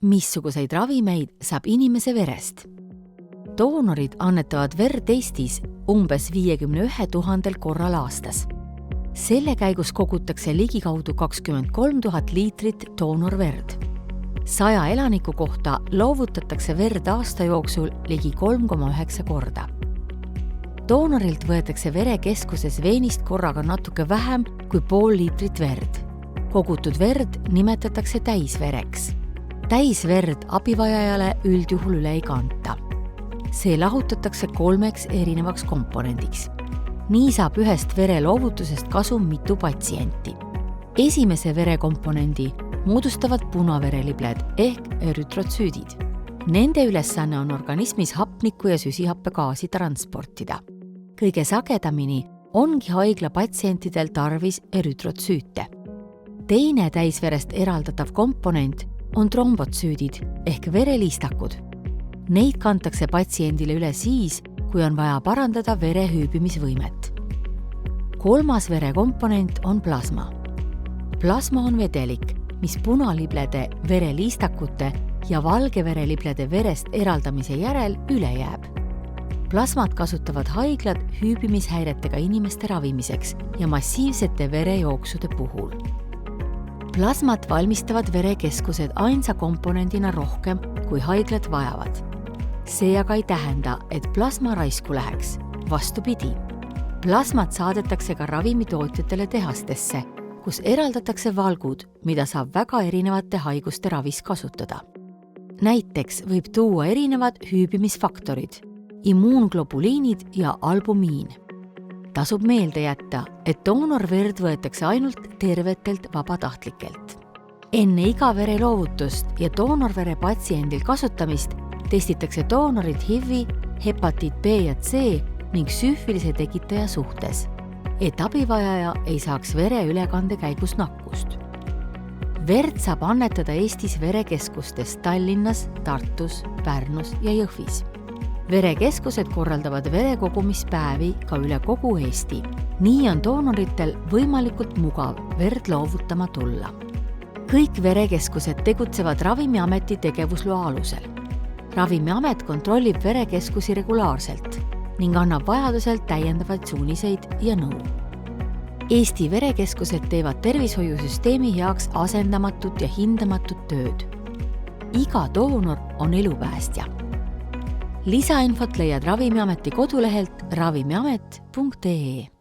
missuguseid ravimeid saab inimese verest. Doonorid annetavad verd Eestis umbes 51 000 korral aastas. Selle käigus kogutakse ligikaudu 23 000 liitrit doonorverd. 100 elaniku kohta loovutatakse verd aasta jooksul ligi 3,9 korda. Doonorilt võetakse verekeskuses veenist korraga natuke vähem kui pool liitrit verd. Kogutud verd nimetatakse täisvereks. Täisverd abivajajale üldjuhul üle ei kanta. See lahutatakse 3 erinevaks komponendiks. Nii saab ühest vere loovutusest kasu mitu patsienti. Esimese verekomponendi moodustavad punaverelibled ehk erütrotsüüdid. Nende ülesanne on organismis hapnikku ja süsihappegaasi transportida. Kõige sagedamini ongi haigla patsientidel tarvis erütrotsüüte. Teine täisverest eraldatav komponent on trombotsüüdid ehk vereliistakud. Neid kantakse patsiendile üle siis, kui on vaja parandada vere hüübimisvõimet. 3. verekomponent on plasma. Plasma on vedelik, mis punaliblede vereliistakute ja valgevereliblede verest eraldamise järel üle jääb. Plasmat kasutavad haiglad hüübimishäiretega inimeste ravimiseks ja massiivsete verejooksude puhul. Plasmat valmistavad verekeskused ainsa komponendina rohkem, kui haiglad vajavad. See aga ei tähenda, et plasma raisku läheks. Vastupidi. Plasmat saadetakse ka ravimitootjatele tehastesse, kus eraldatakse valgud, mida saab väga erinevate haiguste ravis kasutada. Näiteks võib tuua erinevad hüübimisfaktorid, immuunglobuliinid ja albumiin. Tasub meelde jätta, et doonorverd võetakse ainult tervetelt vabatahtlikelt. Enne iga vereloovutust ja doonorvere patsiendil kasutamist testitakse doonorit HIV, hepatiit B ja C ning süüfilise tekitaja suhtes, et abivajaja ei saaks vere ülekande käigus nakkust. Verd saab annetada Eestis verekeskustes Tallinnas, Tartus, Pärnus ja Jõhvis. Verekeskused korraldavad verekogumispäevi ka üle kogu Eesti. Nii on doonoritel võimalikult mugav verd loovutama tulla. Kõik verekeskused tegutsevad Ravimiameti tegevusloa alusel. Ravimiamet kontrollib verekeskusi regulaarselt ning annab vajadusel täiendavaid suuniseid ja nõu. Eesti verekeskused teevad tervishoiusüsteemi heaks asendamatut ja hindamatut tööd. Iga doonor on elupäästja. Lisainfot leiad Ravimiameti kodulehelt ravimiamet.ee.